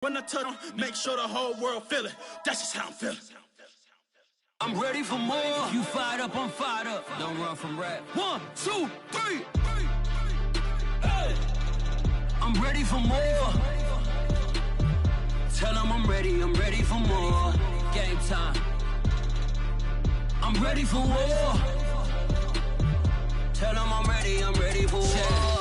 When I touch on, make sure the whole world feel it. That's just how I'm feeling. I'm ready for more. You fired up, I'm fired up. Don't run from rap. 1, 2, 3. Hey. I'm ready for more. Tell them I'm ready for more. Game time. I'm ready for war. Tell them I'm ready for war.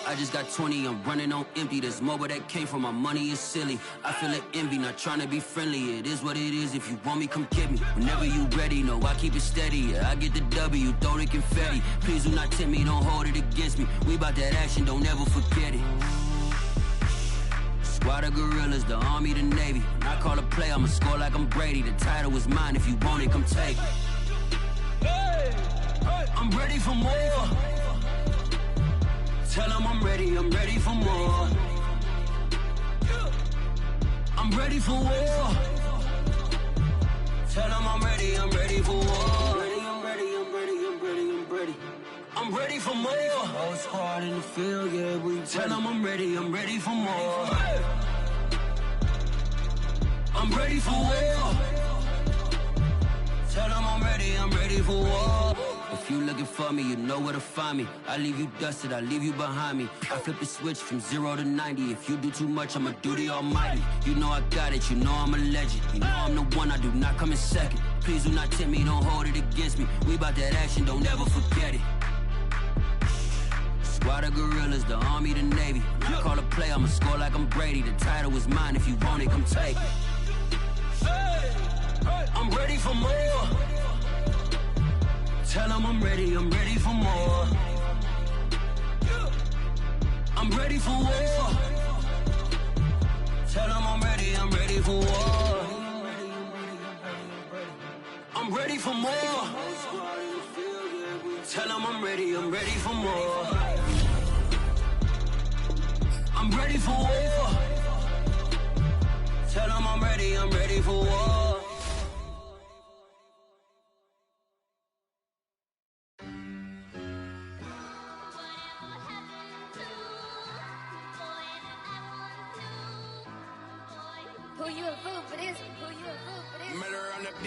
I just got 20, I'm running on empty. This mobile that came from my money is silly. I feel it envy, not trying to be friendly. It is what it is, if you want me, come get me. Whenever you ready, no, I keep it steady. Yeah, I get the W, throw the confetti. Please do not tempt me, don't hold it against me. We bout that action, don't ever forget it. Squad of gorillas, the army, the navy. When I call a play, I'ma score like I'm Brady. The title is mine, if you want it, come take it. Hey, hey. I'm ready for more. Tell them I'm ready for more. I'm ready for war. Tell them I'm ready for war. I'm ready for more. Whole squad in the field, yeah, we tell them I'm ready for more. I'm ready for war. Tell them I'm ready for war. If you looking for me, you know where to find me. I leave you dusted, I leave you behind me. I flip the switch from 0 to 90. If you do too much, I'ma do the almighty. You know I got it, you know I'm a legend. You know I'm the one, I do not come in second. Please do not tempt me, don't hold it against me. We bout that action, don't ever forget it. Squad of gorillas, the army, the navy. When I call a play, I'ma score like I'm Brady. The title is mine, if you want it, come take it. I'm ready for more. Tell them I'm ready for more. I'm ready for war. Tell them I'm ready for war. I'm ready for more. Tell them I'm ready for more. I'm ready for war. Tell them I'm ready for war.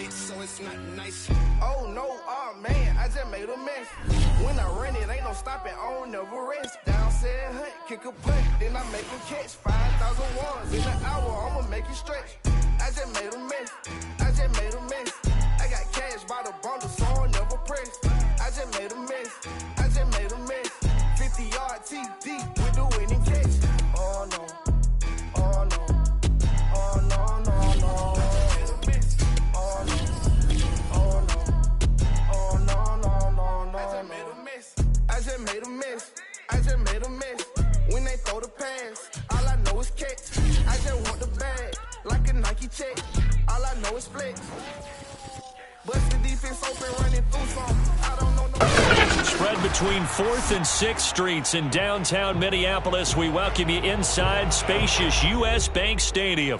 So it's not nice. Oh no, oh man, I just made a mess. When I run it, ain't no stopping, I don't never rest. Down said hunt, kick a punt, then I make him catch 5,000 ones. In an hour, I'ma make it stretch. I just made a mess. I got cash by the bundle, so I'll never press. I just made a mess. 50-yard TD with the winning catch. Oh no. Oh no. Oh no, no, no. I just made a mess. When they throw the pass, all I know is catch. I just want the bag, like a Nike check. All I know is flex. Bust the defense open, running through some. I don't know no. Spread between 4th and 6th Streets in downtown Minneapolis. We welcome you inside spacious U.S. Bank Stadium.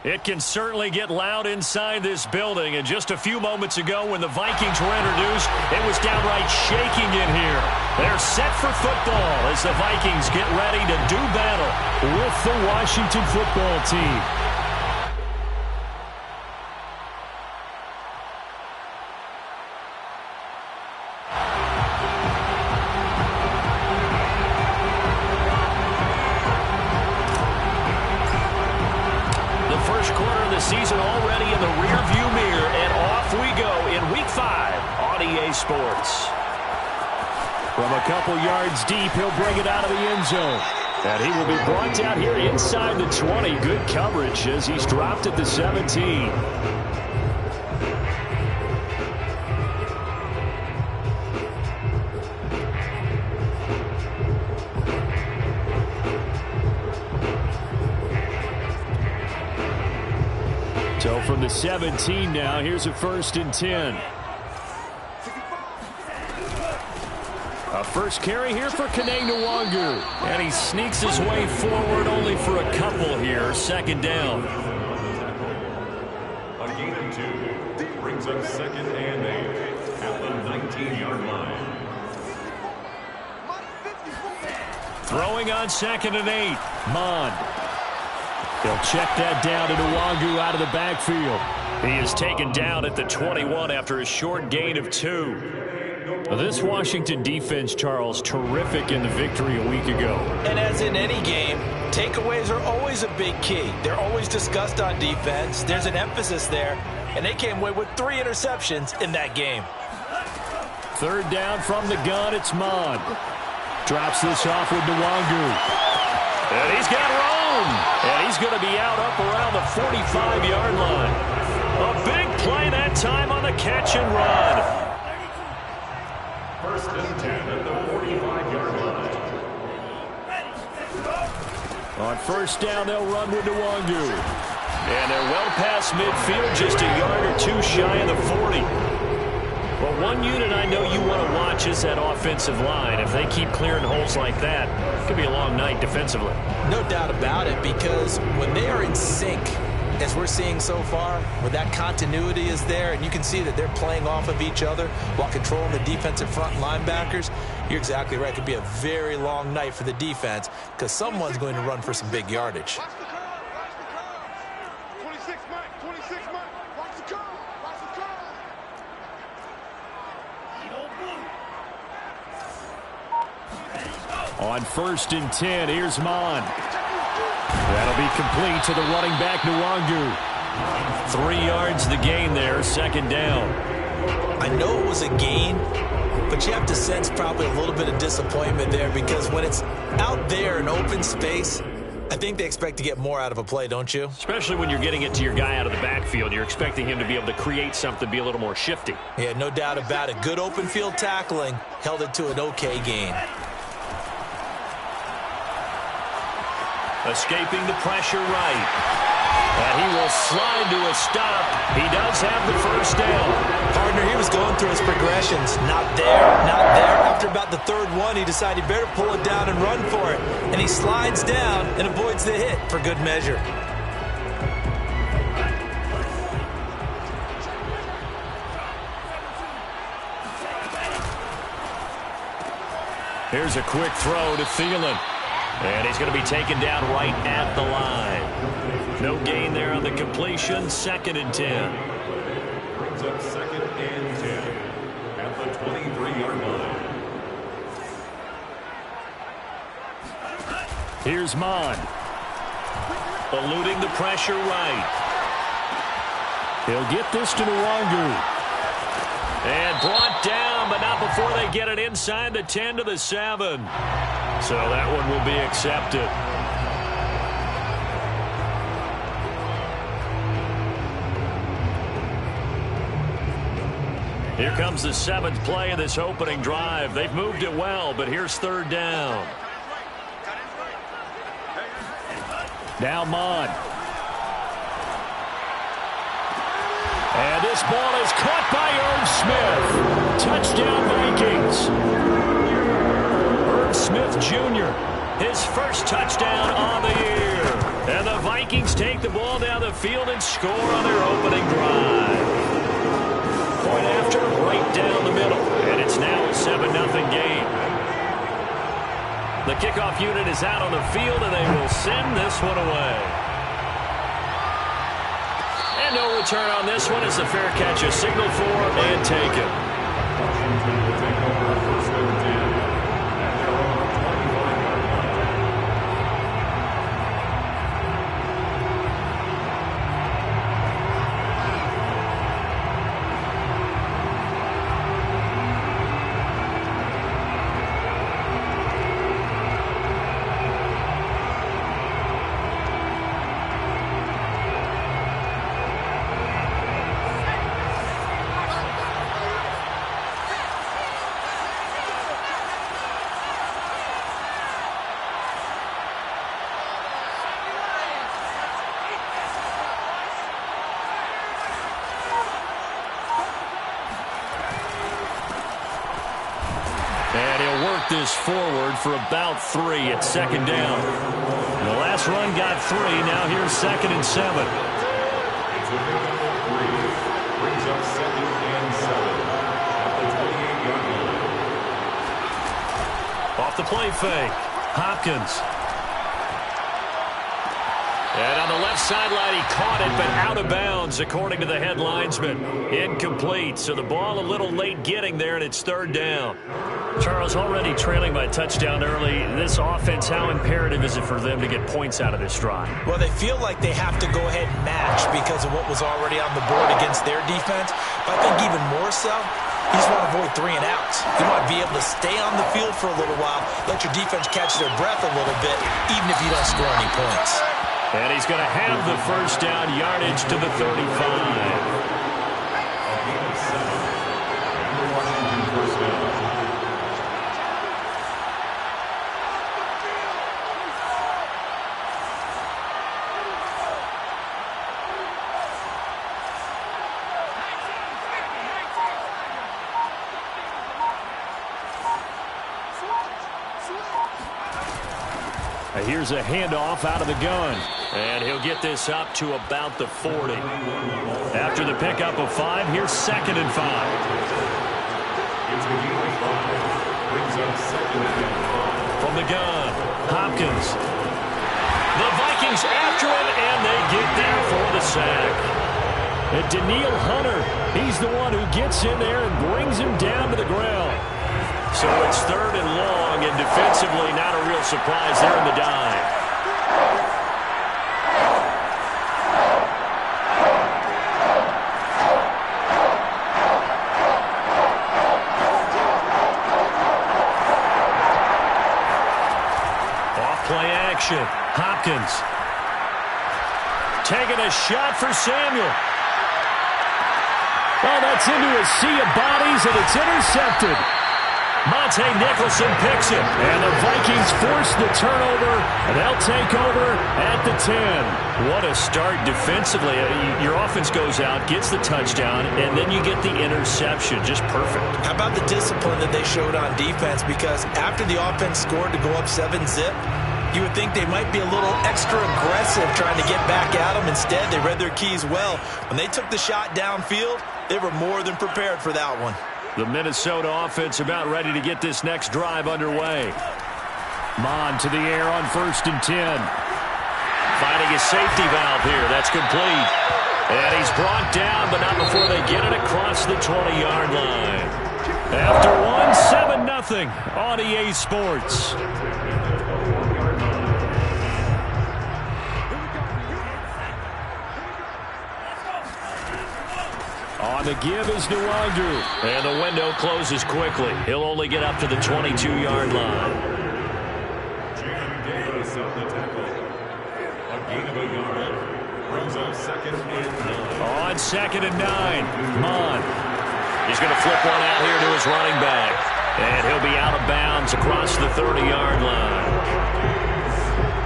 It can certainly get loud inside this building. And just a few moments ago when the Vikings were introduced, it was downright shaking in here. They're set for football as the Vikings get ready to do battle with the Washington football team. Season already in the rear-view mirror, and off we go in Week 5 on EA Sports. From a couple yards deep, he'll bring it out of the end zone. And he will be brought down here inside the 20. Good coverage as he's dropped at the 17. So from the 17 now, here's a 1st and 10. A first carry here for Kene Nwangu. And he sneaks his way forward only for a couple here. 2nd down. A gain of 2 brings up 2nd and 8 at the 19-yard line. Throwing on 2nd and 8. Mond. He'll check that down to Nwangu out of the backfield. He is taken down at the 21 after a short gain of 2. This Washington defense, Charles, terrific in the victory a week ago. And as in any game, takeaways are always a big key. They're always discussed on defense. There's an emphasis there, and they came away with 3 interceptions in that game. Third down from the gun, it's Mon. Drops this off with Nwangu. And he's got room. And he's going to be out up around the 45-yard line. A big play that time on the catch and run. First and 10 at the 45-yard line. On first down, they'll run with Nwangu. And they're well past midfield, just a yard or 2 shy of the 40. Well, one unit I know you want to watch is that offensive line. If they keep clearing holes like that, it could be a long night defensively. No doubt about it, because when they are in sync, as we're seeing so far, where that continuity is there, and you can see that they're playing off of each other while controlling the defensive front linebackers, you're exactly right. It could be a very long night for the defense because someone's going to run for some big yardage. On first and 10, here's Mon. That'll be complete to the running back, Nwangu. 3 yards the gain there, second down. I know it was a gain, but you have to sense probably a little bit of disappointment there because when it's out there in open space, I think they expect to get more out of a play, don't you? Especially when you're getting it to your guy out of the backfield. You're expecting him to be able to create something, be a little more shifty. Yeah, no doubt about it. Good open field tackling held it to an okay gain. Escaping the pressure right. And he will slide to a stop. He does have the first down. Partner, he was going through his progressions. Not there, not there. After about the third one, he decided he better pull it down and run for it. And he slides down and avoids the hit for good measure. Here's a quick throw to Thielen. And he's going to be taken down right at the line. No gain there on the completion. Second and 10. Brings up second and 10 at the 23-yard line. Here's Mon. Eluding the pressure right. He'll get this to Nwangu. And brought down, but not before they get it inside the 10 to the 7. So that one will be accepted. Here comes the 7th play of this opening drive. They've moved it well, but here's third down. Now Mon. And this ball is caught by Irv Smith. Touchdown Vikings. Irv Smith Jr., his first touchdown on the year. And the Vikings take the ball down the field and score on their opening drive. Point after, right down the middle. And it's now a 7-0 game. The kickoff unit is out on the field, and they will send this one away. And no return on this one as the fair catch is signaled for and taken. Washington will take over first and 10 at their own 25-yard line. This forward for about 3 at second down. The last run got 3. Now here's second and 7. It's a pickup of 3. Brings up second and 7 at the 28-yard line. Off the play fake. Hopkins. And on the left sideline, he caught it, but out of bounds, according to the head linesman. Incomplete, so the ball a little late getting there, and it's third down. Charles, already trailing by a touchdown early. This offense, how imperative is it for them to get points out of this drive? Well, they feel like they have to go ahead and match because of what was already on the board against their defense. But I think even more so, you just want to avoid 3 and outs. You want to be able to stay on the field for a little while, let your defense catch their breath a little bit, even if you don't score any points. And he's going to have the first down, yardage to the 35. Here's a handoff out of the gun. And he'll get this up to about the 40. After the pickup of 5, here's 2nd and 5. From the gun, Hopkins. The Vikings after him, and they get there for the sack. And Daniil Hunter, he's the one who gets in there and brings him down to the ground. So it's 3rd and long, and defensively not a real surprise there in the dive. Off-play action. Hopkins. Taking a shot for Samuel. Oh, that's into a sea of bodies, and it's intercepted. Monte Nicholson picks it, and the Vikings force the turnover, and they'll take over at the 10. What a start defensively. Your offense goes out, gets the touchdown, and then you get the interception. Just perfect. How about the discipline that they showed on defense? Because after the offense scored to go up 7-zip, you would think they might be a little extra aggressive trying to get back at them. Instead, they read their keys well. When they took the shot downfield, they were more than prepared for that one. The Minnesota offense about ready to get this next drive underway. Mon to the air on 1st and 10. Finding a safety valve here. That's complete. And he's brought down, but not before they get it across the 20-yard line. After one, 7-0 on EA Sports. On the give is Nwangu. And the window closes quickly. He'll only get up to the 22-yard line. Davis on the tackle. A gain of a yard. Brings up 2nd and 9. On 2nd and 9. Mon. He's going to flip one out here to his running back. And he'll be out of bounds across the 30-yard line.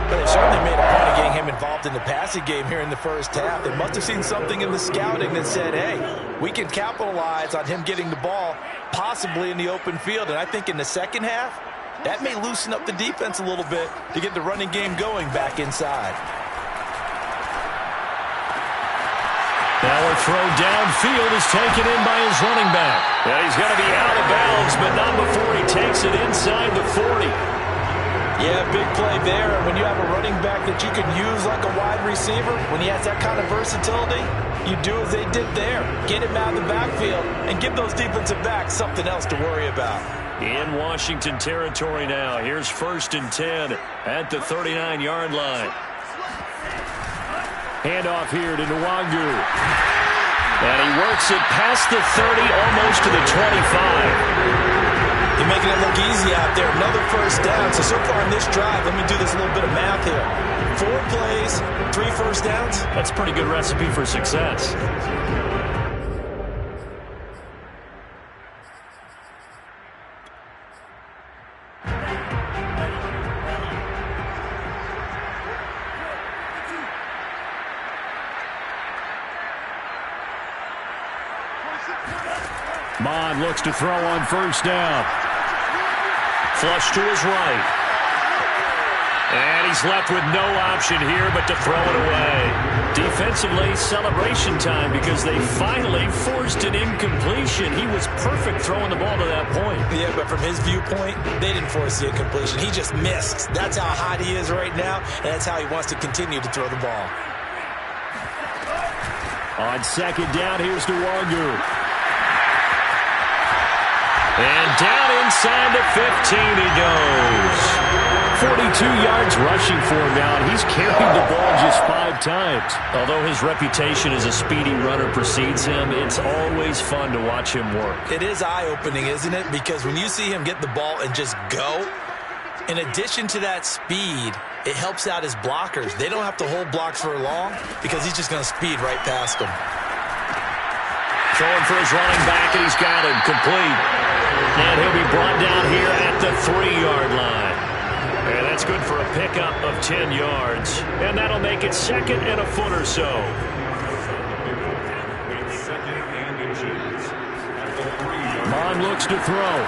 But they certainly made a point of getting him involved in the passing game here in the first half. They must have seen something in the scouting that said, hey, we can capitalize on him getting the ball possibly in the open field. And I think in the second half, that may loosen up the defense a little bit to get the running game going back inside. Now a throw downfield is taken in by his running back. Yeah, he's going to be out of bounds, but not before he takes it inside the 40. Yeah, big play there. And when you have a running back that you can use like a wide receiver, when he has that kind of versatility, you do as they did there. Get him out of the backfield and give those defensive backs something else to worry about. In Washington territory now. Here's 1st and 10 at the 39-yard line. Handoff here to Nwangu. And he works it past the 30, almost to the 25. You're making it look easy out there. Another first down. So far in this drive, let me do this little bit of math here. 4 plays, 3 first downs. That's a pretty good recipe for success. Mon looks to throw on 1st down. Flush to his right. And he's left with no option here but to throw it away. Defense defensively, celebration time because they finally forced an incompletion. He was perfect throwing the ball to that point. Yeah, but from his viewpoint, they didn't force the incompletion. He just missed. That's how hot he is right now, and that's how he wants to continue to throw the ball. On second down, here's DeWanger. And down inside the 15 he goes. 42 yards rushing for him now, and he's carried the ball just 5 times. Although his reputation as a speedy runner precedes him, it's always fun to watch him work. It is eye-opening, isn't it? Because when you see him get the ball and just go, in addition to that speed, it helps out his blockers. They don't have to hold blocks for long because he's just going to speed right past them. Throwing for his running back, and he's got him complete. And he'll be brought down here at the 3-yard line. And that's good for a pickup of 10 yards. And that'll make it 2nd and a foot or so. Mon looks to throw.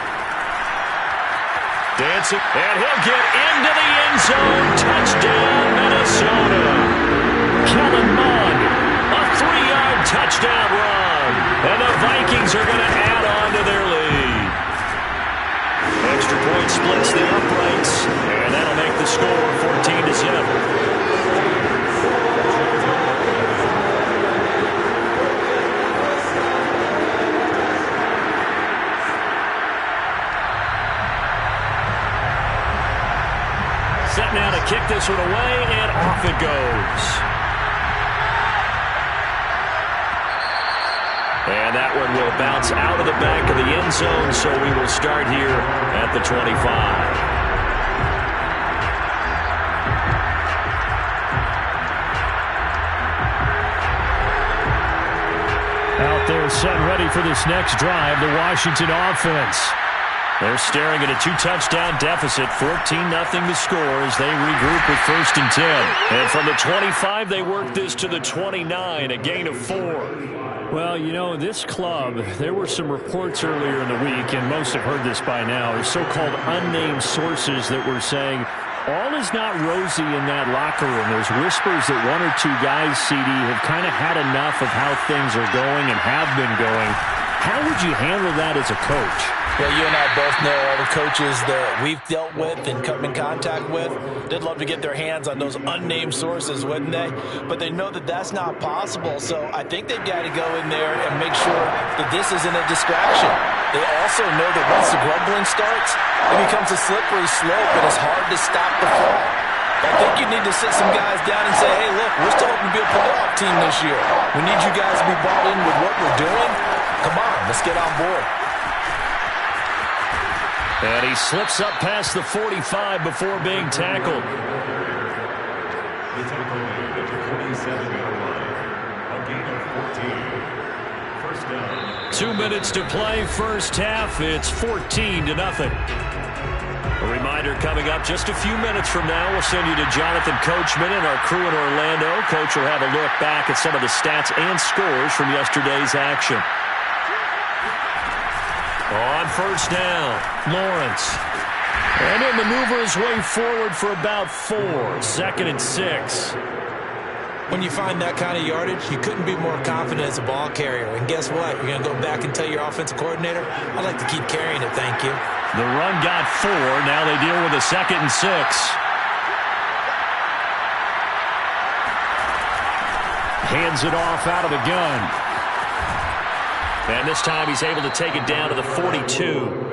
Dancing, and he'll get into the end zone. Touchdown, Minnesota. Kellen Mond, a 3-yard touchdown run. And the Vikings are going to add on to their lead. Extra point splits the uprights, and that'll make the score 14-7. Set now to kick this one away, and off it goes. And that one will bounce out of the back of the end zone, so we will start here at the 25. Out there set ready for this next drive, the Washington offense. They're staring at a 2-touchdown deficit, 14-0 the score as they regroup with 1st and 10. And from the 25, they work this to the 29, a gain of 4. Well, you know, this club, there were some reports earlier in the week, and most have heard this by now, are so-called unnamed sources that were saying all is not rosy in that locker room. There's whispers that 1 or 2 guys, CD, have kind of had enough of how things are going and have been going. How would you handle that as a coach? Well, you and I both know all the coaches that we've dealt with and come in contact with. They'd love to get their hands on those unnamed sources, wouldn't they? But they know that that's not possible. So I think they've got to go in there and make sure that this isn't a distraction. They also know that once the grumbling starts, it becomes a slippery slope and it's hard to stop the flow. I think you need to sit some guys down and say, hey, look, we're still hoping to be a playoff team this year. We need you guys to be bought in with what we're doing. Come on, let's get on board. And he slips up past the 45 before being tackled. The tackle made at the 47-yard line. A gain of 14. First down. 2 minutes to play, first half. It's 14-0. A reminder coming up just a few minutes from now. We'll send you to Jonathan Coachman and our crew in Orlando. Coach will have a look back at some of the stats and scores from yesterday's action. On first down, Lawrence. And he'll maneuver his way forward for about 4. 2nd and 6. When you find that kind of yardage, you couldn't be more confident as a ball carrier. And guess what? You're going to go back and tell your offensive coordinator, I'd like to keep carrying it, thank you. The run got 4. Now they deal with a 2nd and 6. Hands it off out of the gun. And this time he's able to take it down to the 42.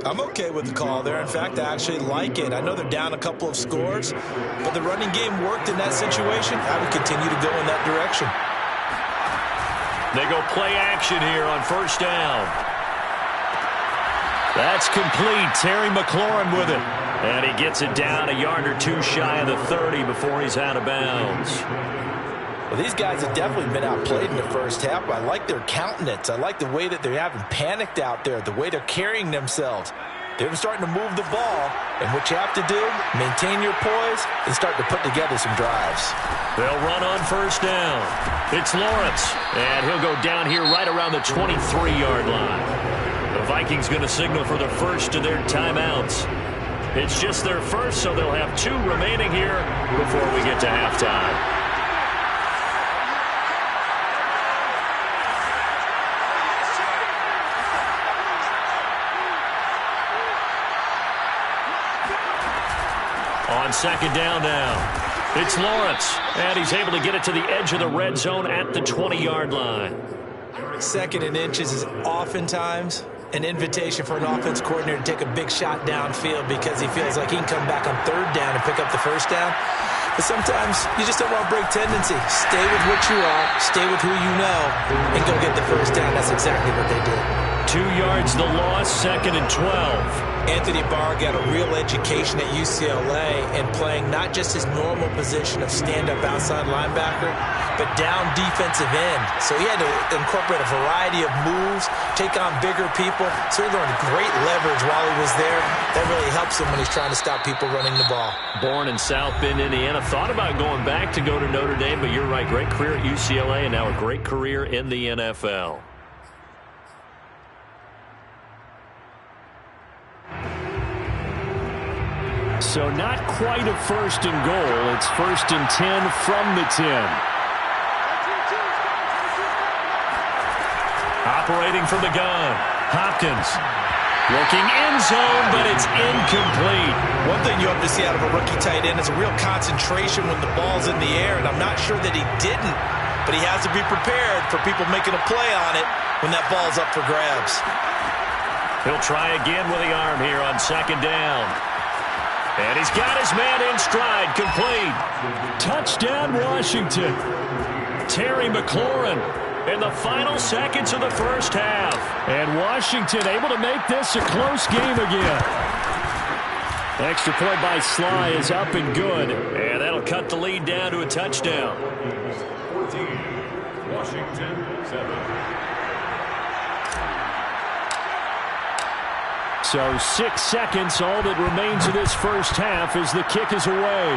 I'm okay with the call there. In fact, I actually like it. I know they're down a couple of scores, but the running game worked in that situation. I would continue to go in that direction. They go play action here on first down. That's complete. Terry McLaurin with it. And he gets it down a yard or 2 shy of the 30 before he's out of bounds. Well, these guys have definitely been outplayed in the first half. I like their countenance. I like the way that they haven't panicked out there, the way they're carrying themselves. They're starting to move the ball, and what you have to do, maintain your poise and start to put together some drives. They'll run on first down. It's Lawrence, and he'll go down here right around the 23-yard line. The Vikings going to signal for the first of their timeouts. It's just their first, so they'll have 2 remaining here before we get to halftime. second down now. It's Lawrence, and he's able to get it to the edge of the red zone at the 20-yard line. Second and inches is oftentimes an invitation for an offense coordinator to take a big shot downfield because he feels like he can come back on third down and pick up the first down. But sometimes you just don't want to break tendency. Stay with what you are, stay with who you know, and go get the first down. That's exactly what they did. 2 yards the loss, second and 12. Anthony Barr got a real education at UCLA in playing not just his normal position of stand-up outside linebacker, but down defensive end. So he had to incorporate a variety of moves, take on bigger people. So he learned great leverage while he was there. That really helps him when he's trying to stop people running the ball. Born in South Bend, Indiana. Thought about going back to go to Notre Dame, but you're right. Great career at UCLA and now a great career in the NFL. So not quite a first and goal. It's first and 10 from the 10. Operating from the gun, Hopkins. Looking end zone, but it's incomplete. One thing you have to see out of a rookie tight end is a real concentration when the ball's in the air, and I'm not sure that he didn't, but he has to be prepared for people making a play on it when that ball's up for grabs. He'll try again with the arm here on second down. And he's got his man in stride, complete. Touchdown, Washington. Terry McLaurin in the final seconds of the first half. And Washington able to make this a close game again. Extra point by Sly is up and good. And that'll cut the lead down to a touchdown. 14, Washington 7. So 6 seconds, all that remains of this first half as the kick is away.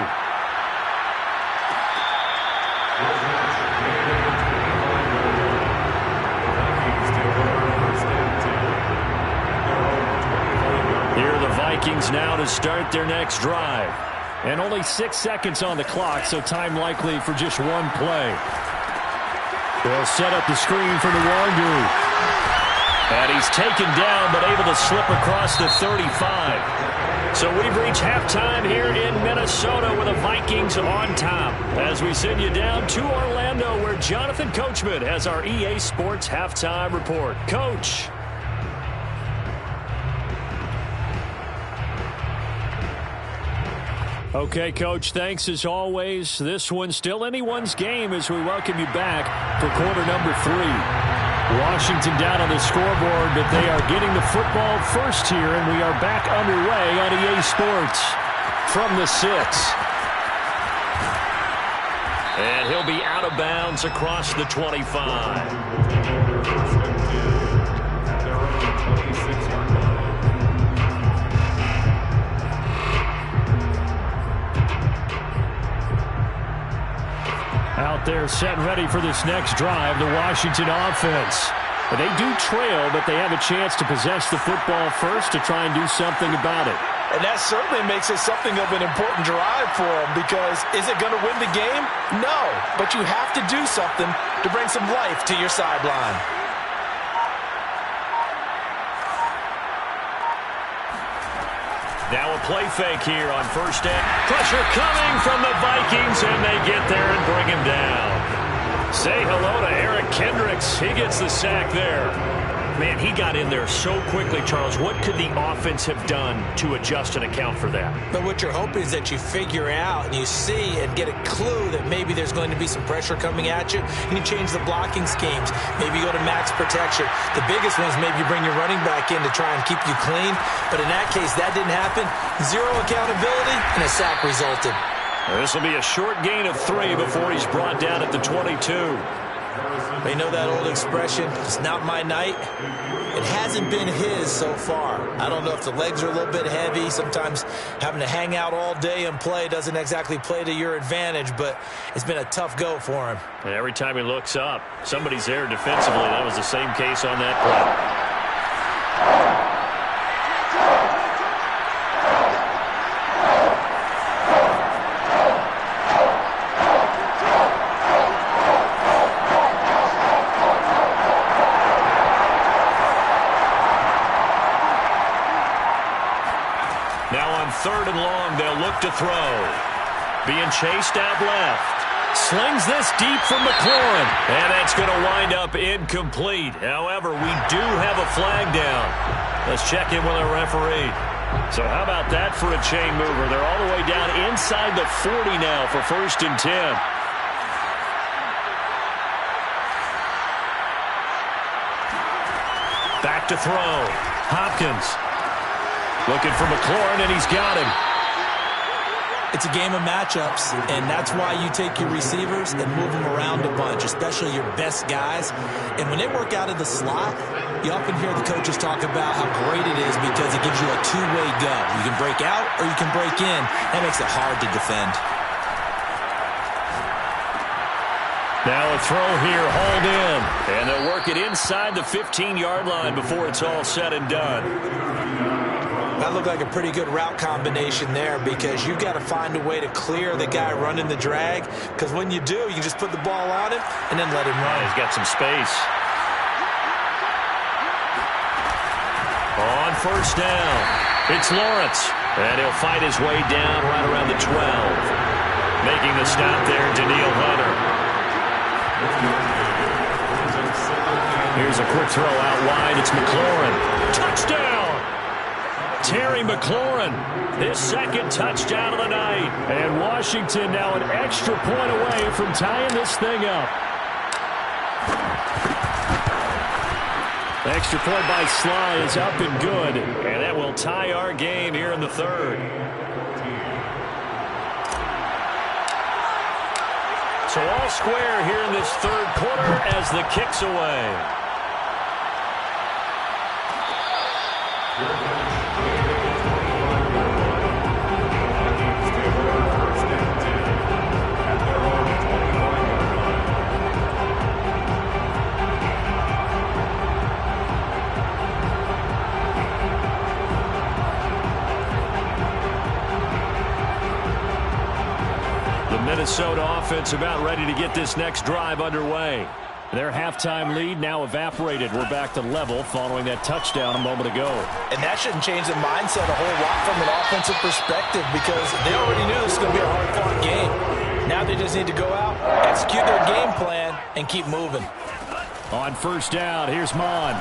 Here are the Vikings now to start their next drive. And only 6 seconds on the clock, so time likely for just one play. They'll set up the screen for Nwangu. And he's taken down, but able to slip across the 35. So we've reached halftime here in Minnesota with the Vikings on top. As we send you down to Orlando, where Jonathan Coachman has our EA Sports halftime report. Coach. Okay, Coach, thanks as always. This one's still anyone's game as we welcome you back for quarter number 3. Washington down on the scoreboard, but they are getting the football first here, and we are back underway on EA Sports from the 6. And he'll be out of bounds across the 25. Out there set and ready for this next drive, the Washington offense. They do trail, but they have a chance to possess the football first to try and do something about it. And that certainly makes it something of an important drive for them because is it going to win the game? No, but you have to do something to bring some life to your sideline. Now a play fake here on first down. Pressure coming from the Vikings, and they get there and bring him down. Say hello to Eric Kendricks. He gets the sack there. Man, he got in there so quickly, Charles. What could the offense have done to adjust and account for that? But what you're hoping is that you figure out and you see and get a clue that maybe there's going to be some pressure coming at you, and you change the blocking schemes. Maybe you go to max protection. The biggest one is maybe you bring your running back in to try and keep you clean. But in that case, that didn't happen. Zero accountability, and a sack resulted. This will be a short gain of 3 before he's brought down at the 22. They know that old expression, it's not my night. It hasn't been his so far. I don't know if the legs are a little bit heavy. Sometimes having to hang out all day and play doesn't exactly play to your advantage, but it's been a tough go for him. And every time he looks up, somebody's there defensively. That was the same case on that play. Third and long, they'll look to to throw. Being chased out left. Slings this deep from McLaurin. And that's going to wind up incomplete. However, we do have a flag down. Let's check in with our referee. So how about that for a chain mover? They're all the way down inside the 40 now for 1st and 10. Back to throw. Hopkins looking for McLaurin, and he's got him. It's a game of matchups, and that's why you take your receivers and move them around a bunch, especially your best guys. And when they work out of the slot, you often hear the coaches talk about how great it is because it gives you a two-way go. You can break out or you can break in. That makes it hard to defend. Now a throw here, hauled in. And they'll work it inside the 15-yard line before it's all said and done. That looked like a pretty good route combination there because you've got to find a way to clear the guy running the drag, because when you do, you can just put the ball on him and then let him run. He's got some space. On 1st down, it's Lawrence. And he'll fight his way down right around the 12. Making the stop there, Daniil Hunter. Here's a quick throw out wide. It's McLaurin. Touchdown! Terry McLaurin, his 2nd touchdown of the night. And Washington now an extra point away from tying this thing up. The extra point by Sly is up and good. And that will tie our game here in the 3rd. So all square here in this 3rd quarter as the kick's away. Minnesota offense about ready to get this next drive underway. Their halftime lead now evaporated. We're back to level following that touchdown a moment ago. And that shouldn't change the mindset a whole lot from an offensive perspective because they already knew this was going to be a hard-fought game. Now they just need to go out, execute their game plan, and keep moving. On 1st down, here's Mon.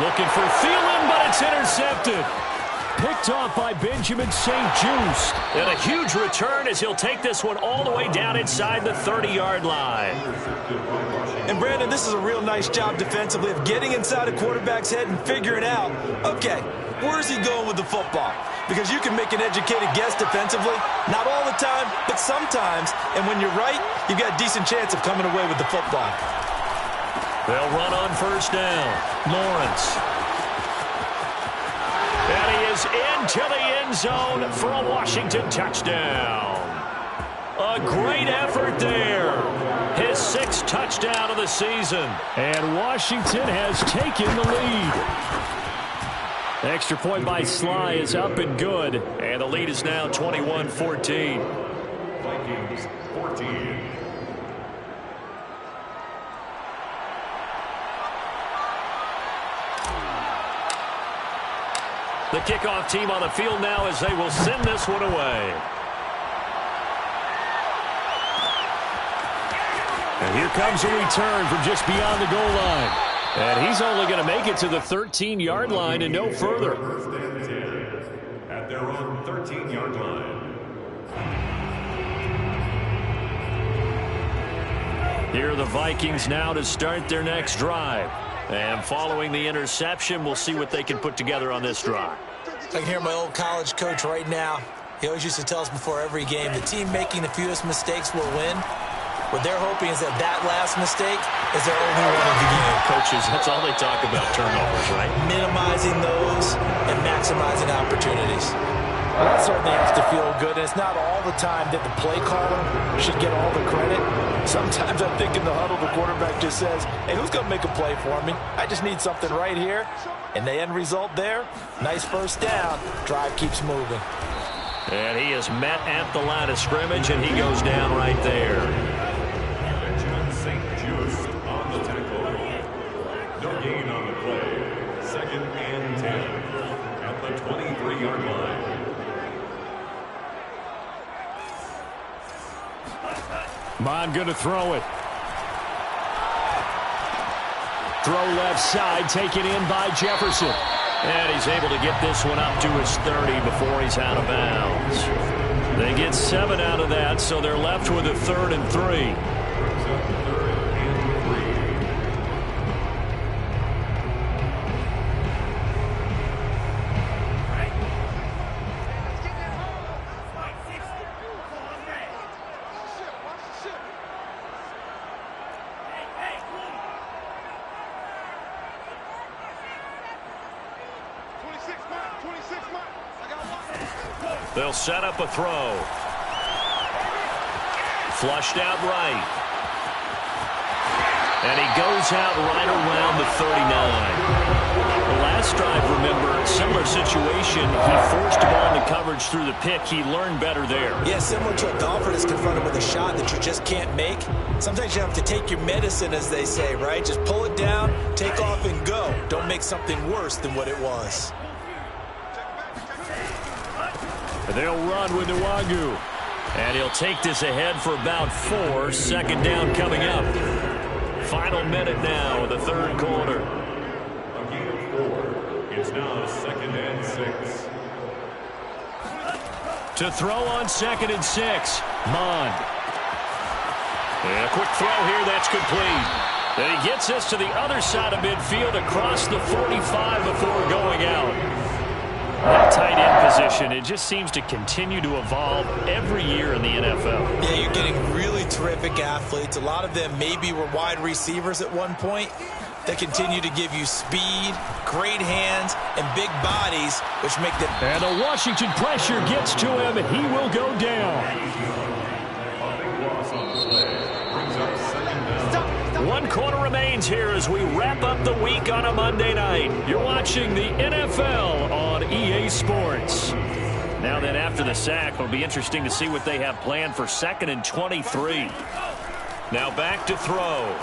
Looking for Thielen, but it's intercepted. Picked off by Benjamin St. Just. And a huge return as he'll take this one all the way down inside the 30-yard line. And, Brandon, this is a real nice job defensively of getting inside a quarterback's head and figuring out, okay, where's he going with the football? Because you can make an educated guess defensively, not all the time, but sometimes. And when you're right, you've got a decent chance of coming away with the football. They'll run on 1st down. Lawrence. And he is into the end zone for a Washington touchdown. A great effort there. His 6th touchdown of the season. And Washington has taken the lead. The extra point by Sly is up and good. And the lead is now 21-14. Vikings 14. The kickoff team on the field now as they will send this one away. And here comes a return from just beyond the goal line. And he's only going to make it to the 13-yard line and no further. First and 10 at their own 13-yard line. Here are the Vikings now to start their next drive. And following the interception, we'll see what they can put together on this drive. I can hear my old college coach right now. He always used to tell us before every game, the team making the fewest mistakes will win. What they're hoping is that that last mistake is their only one of the game. Coaches, that's all they talk about, turnovers, right? Minimizing those and maximizing opportunities. Well, that certainly has to feel good, and it's not all the time that the play caller should get all the credit. Sometimes I think in the huddle, the quarterback just says, hey, who's going to make a play for me? I just need something right here. And the end result there, nice 1st down. Drive keeps moving. And he is met at the line of scrimmage, and he goes down right there. Benjamin St. Just on the tackle. No gain on the play. 2nd and 10 at the 23-yard line. Mon going to throw it. Throw left side, taken in by Jefferson. And he's able to get this one up to his 30 before he's out of bounds. They get 7 out of that, so they're left with a 3rd and 3. They'll set up a throw. Flushed out right. And he goes out right around the 39. The last drive, remember, similar situation. He forced the ball into coverage through the pick. He learned better there. Yeah, similar to a golfer that's confronted with a shot that you just can't make. Sometimes you have to take your medicine, as they say, right? Just pull it down, take off, and go. Don't make something worse than what it was. They'll run with Nwagu. And he'll take this ahead for about 4. Second down coming up. Final minute now of the 3rd quarter. A gain of 4. It's now 2nd and 6. To throw on 2nd and 6. Mon. And a quick throw here. That's complete. And he gets this to the other side of midfield across the 45 before going out. That tight end position, it just seems to continue to evolve every year in the NFL. Yeah, you're getting really terrific athletes. A lot of them maybe were wide receivers at one point. They continue to give you speed, great hands, and big bodies, which make them... And the Washington pressure gets to him, and he will go down. One quarter remains here as we wrap up the week on a Monday night. You're watching the NFL on EA Sports. Now then, after the sack, it'll be interesting to see what they have planned for 2nd and 23. Now back to throw.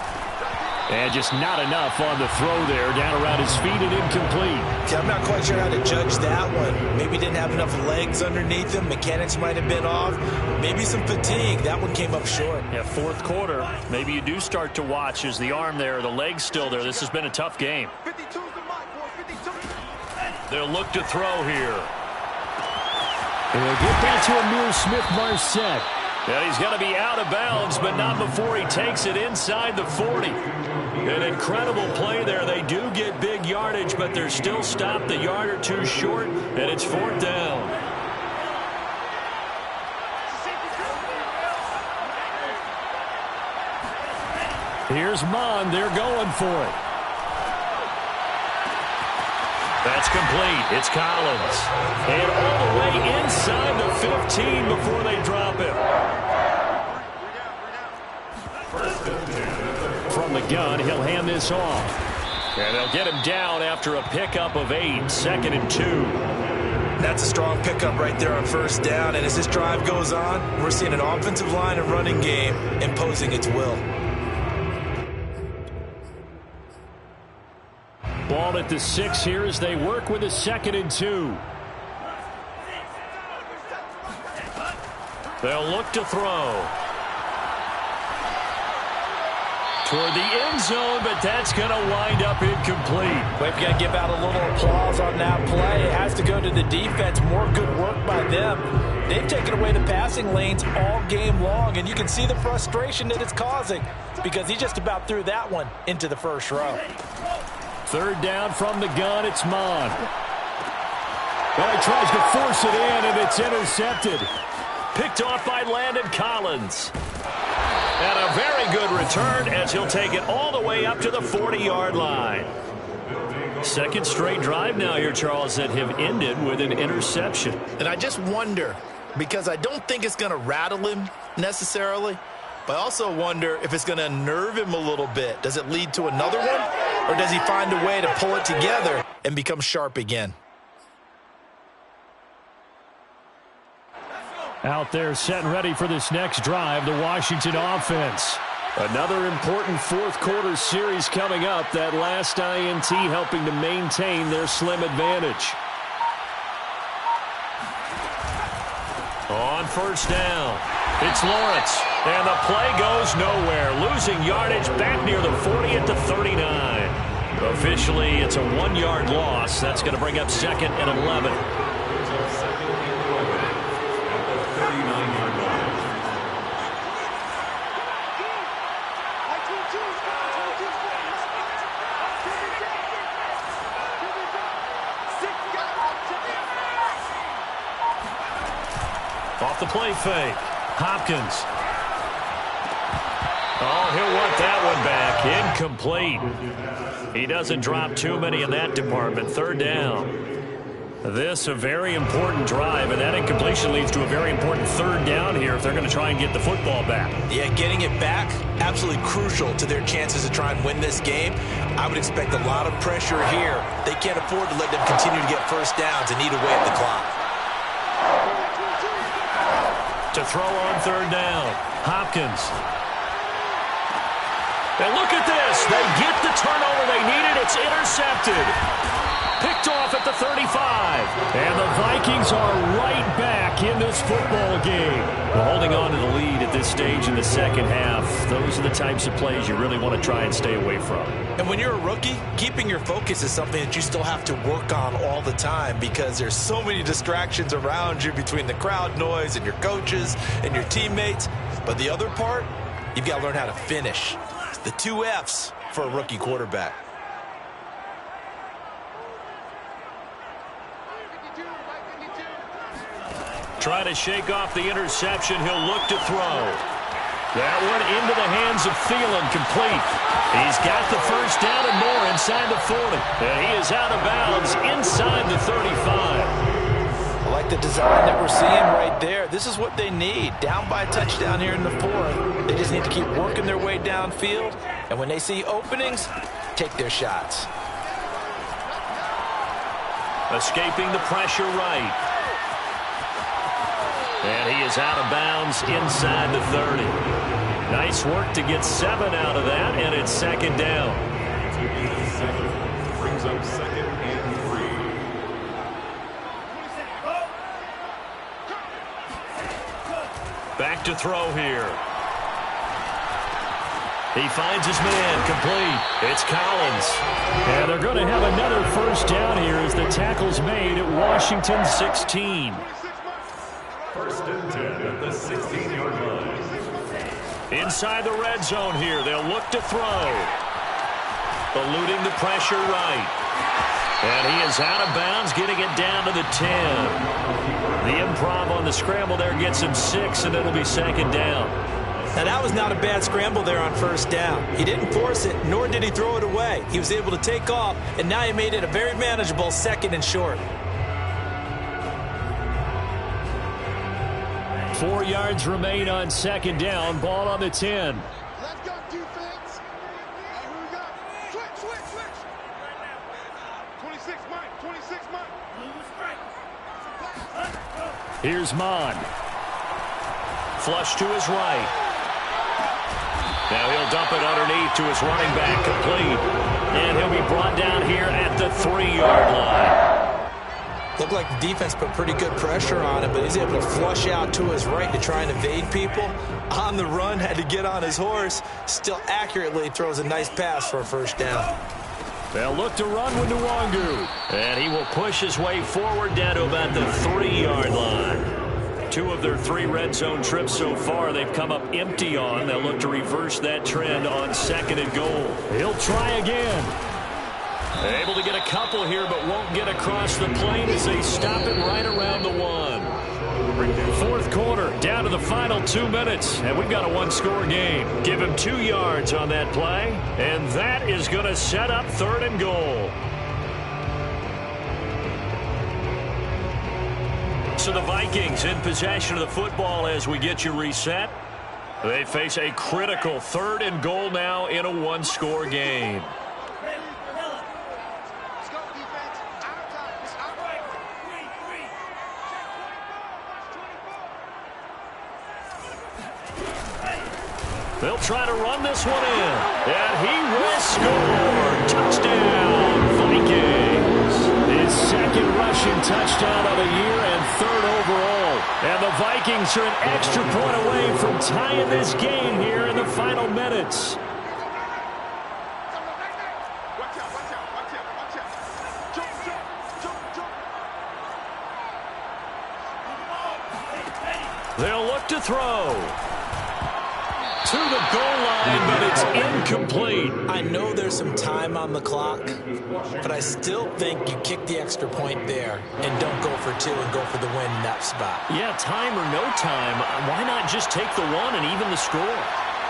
And just not enough on the throw there. Down around his feet and incomplete. See, I'm not quite sure how to judge that one. Maybe didn't have enough legs underneath him. Mechanics might have been off. Maybe some fatigue. That one came up short. Yeah, 4th quarter. Maybe you do start to watch as the arm there, the leg's still there. This has been a tough game. They'll look to throw here. And they'll get back to Amir Smith-Marset. And he's going to be out of bounds, but not before he takes it inside the 40. An incredible play there. They do get big yardage, but they're still stopped a yard or 2 short, and it's 4th down. Here's Mon. They're going for it. That's complete. It's Collins. And all the way inside the 15 before they drop him. From the gun, he'll hand this off. And they'll get him down after a pickup of 8. 2nd and 2. That's a strong pickup right there on 1st down. And as this drive goes on, we're seeing an offensive line and running game imposing its will. Ball at the 6 here as they work with a 2nd and 2. They'll look to throw. Toward the end zone, but that's going to wind up incomplete. We've got to give out a little applause on that play. It has to go to the defense. More good work by them. They've taken away the passing lanes all game long, and you can see the frustration that it's causing because he just about threw that one into the 1st row. 3rd down from the gun. It's Mon. Well, he tries to force it in, and it's intercepted. Picked off by Landon Collins. And a very good return as he'll take it all the way up to the 40-yard line. 2nd straight drive now here, Charles, that have ended with an interception. And I just wonder, because I don't think it's going to rattle him necessarily, but I also wonder if it's going to unnerve him a little bit. Does it lead to another one? Or does he find a way to pull it together and become sharp again? Out there set and ready for this next drive, the Washington offense. Another important 4th quarter series coming up. That last INT helping to maintain their slim advantage. On 1st down. It's Lawrence, and the play goes nowhere, losing yardage back near the 40 at the 39. Officially, it's a 1-yard loss. That's going to bring up 2nd and 11. Off the play fake. Hopkins. Oh, he'll want that one back. Incomplete. He doesn't drop too many in that department. 3rd down. This a very important drive, and that incompletion leads to a very important 3rd down here if they're going to try and get the football back. Yeah, getting it back, absolutely crucial to their chances to try and win this game. I would expect a lot of pressure here. They can't afford to let them continue to get first downs and eat away at the clock. To throw on 3rd down. Hopkins. And look at this. They get the turnover they needed. It's intercepted. Picked off at the 35. And the Vikings are right back in this football game. Well, holding on to the lead at this stage in the second half, those are the types of plays you really want to try and stay away from. And when you're a rookie, keeping your focus is something that you still have to work on all the time because there's so many distractions around you between the crowd noise and your coaches and your teammates. But the other part, you've got to learn how to finish. It's the 2 F's for a rookie quarterback. Try to shake off the interception. He'll look to throw. That one into the hands of Thielen, complete. He's got the first down and more inside the 40. And he is out of bounds inside the 35. I like the design that we're seeing right there. This is what they need. Down by a touchdown here in the 4th. They just need to keep working their way downfield. And when they see openings, take their shots. Escaping the pressure right. And he is out of bounds inside the 30. Nice work to get 7 out of that, and it's 2nd down. Brings up 2nd and 3. Back to throw here. He finds his man, complete. It's Collins. And they're going to have another first down here as the tackle's made at Washington 16. 1st and 10 at the 16-yard line. Inside the red zone here. They'll look to throw. Eluding the pressure right. And he is out of bounds, getting it down to the 10. The improv on the scramble there gets him 6, and it'll be 2nd down. Now, that was not a bad scramble there on 1st down. He didn't force it, nor did he throw it away. He was able to take off, and now he made it a very manageable 2nd and short. 4 yards remain on 2nd down. Ball on the 10. Let's go, defense. Here we go. Switch. 26, Mike. 26, Mike. Here's Mon. Flush to his right. Now he'll dump it underneath to his running back, complete. And he'll be brought down here at the 3-yard line. Looked like the defense put pretty good pressure on him, but he's able to flush out to his right to try and evade people. On the run, had to get on his horse. Still accurately throws a nice pass for a 1st down. They'll look to run with Nwangu. And he will push his way forward down to about the 3-yard line. 2 of their 3 red zone trips so far they've come up empty on. They'll look to reverse that trend on 2nd and goal. He'll try again. Able to get a couple here, but won't get across the plane as they stop it right around the 1. 4th quarter, down to the final 2 minutes, and we've got a 1-score game. Give him 2 yards on that play, and that is going to set up 3rd and goal. So the Vikings in possession of the football as we get you reset. They face a critical 3rd and goal now in a 1-score game. They'll try to run this one in. And he will score. Touchdown, Vikings. His 2nd second rushing touchdown of the year and third overall. And the Vikings are an extra point away from tying this game here in the final minutes. They'll look to throw. To the goal line, but it's incomplete. I know there's some time on the clock, but I still think you kick the extra point there and don't go for two and go for the win in that spot. Yeah, time or no time, why not just take the one and even the score?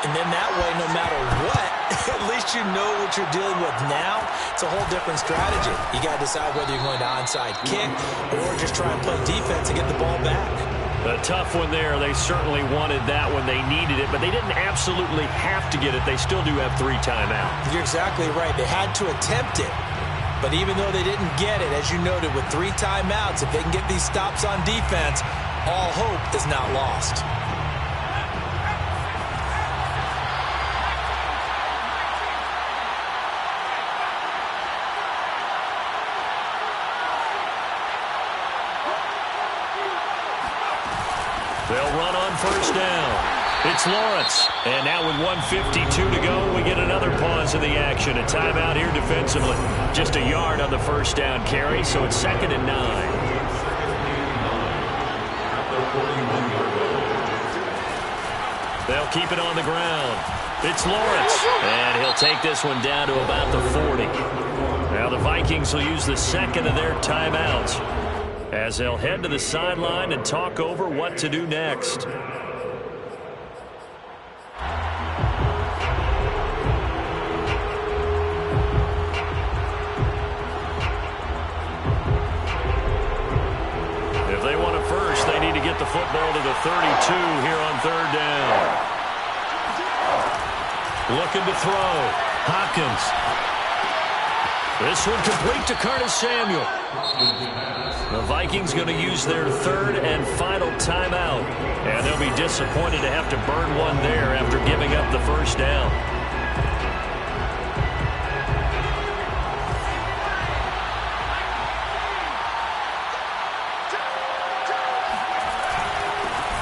And then that way, no matter what, at least you know what you're dealing with now. It's a whole different strategy. You got to decide whether you're going to onside kick or just try and play defense and get the ball back. A tough one there. They certainly wanted that when they needed it, but they didn't absolutely have to get it. They still do have 3 timeouts. You're exactly right. They had to attempt it, but even though they didn't get it, as you noted, with 3 timeouts, if they can get these stops on defense, all hope is not lost. They'll run on first down. It's Lawrence. And now with 1:52 to go, we get another pause in the action. A timeout here defensively. Just a yard on the first down carry, so it's 2nd and 9. They'll keep it on the ground. It's Lawrence. And he'll take this one down to about the 40. Now the Vikings will use the second of their timeouts as they'll head to the sideline and talk over what to do next. If they want it first, they need to get the football to the 32 here on 3rd down. Looking to throw. Hopkins. This one complete to Curtis Samuel. The Vikings going to use their 3rd and final timeout. And they'll be disappointed to have to burn one there after giving up the first down.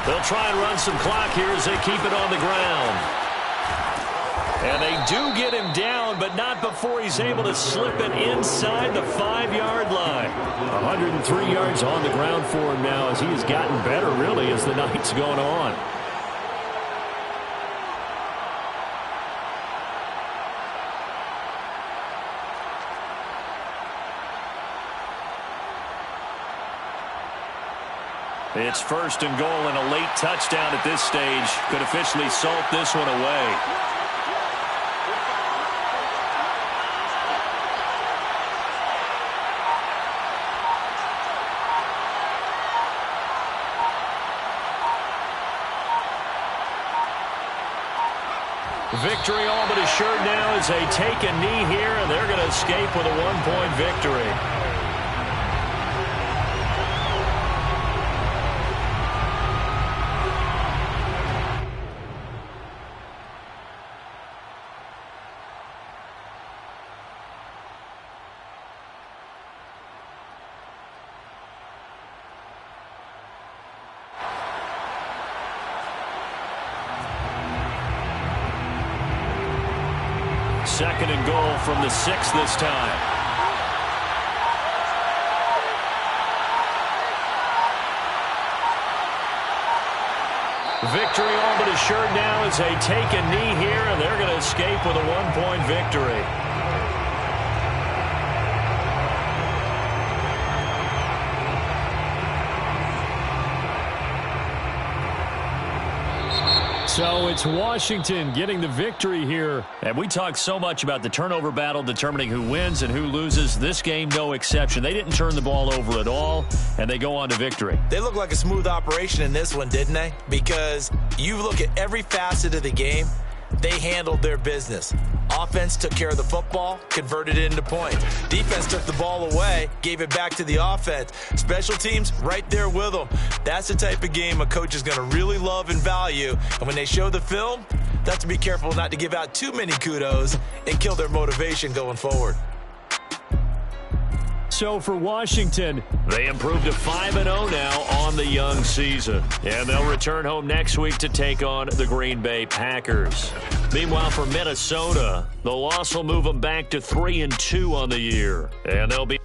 They'll try and run some clock here as they keep it on the ground. And they do get him down, but not before he's able to slip it inside the 5-yard line. 103 yards on the ground for him now as he has gotten better, really, as the night's going on. It's 1st and goal, and a late touchdown at this stage could officially salt this one away. Victory all but assured now as they take a knee here, and they're going to escape with a 1-point victory. Second and goal from the 6 this time. Victory all but assured now as they take a knee here, and they're going to escape with a 1-point victory. So it's Washington getting the victory here. And we talked so much about the turnover battle determining who wins and who loses. This game, no exception. They didn't turn the ball over at all, and they go on to victory. They look like a smooth operation in this one, didn't they? Because you look at every facet of the game, they handled their business. Offense took care of the football, converted it into points. Defense took the ball away, gave it back to the offense. Special teams, right there with them. That's the type of game a coach is going to really love and value. And when they show the film, they have to be careful not to give out too many kudos and kill their motivation going forward. So for Washington, they improved to 5-0 now on the young season. And they'll return home next week to take on the Green Bay Packers. Meanwhile, for Minnesota, the loss will move them back to 3-2 on the year. And they'll be...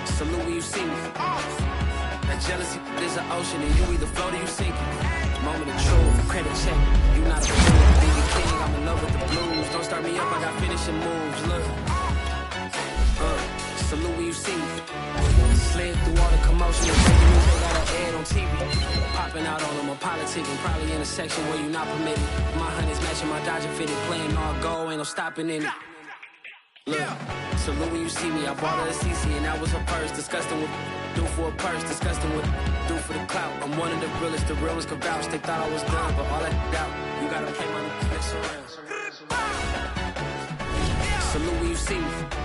Salute when you see me. That jealousy is an ocean, and you either float or you sink it. Moment of truth, credit check. You not a fool, be the king. I'm in love with the blues. Don't start me up, I got finishing moves. Look, salute when you see me. Slid through all the commotion and breaking news. They got an ad on TV. Popping out on them, I'm politicking. Probably in a section where you not permitted. My honey's matching my Dodger fitted, playing all go, ain't no stopping in it. Look, salute when you see me. I bought her a CC and that was her purse. Disgusting with do for a purse. Disgusting with do for the clout. I'm one of the realest. The realest could vouch. They thought I was done, but all that doubt. You gotta play my next around. Salute when you see me.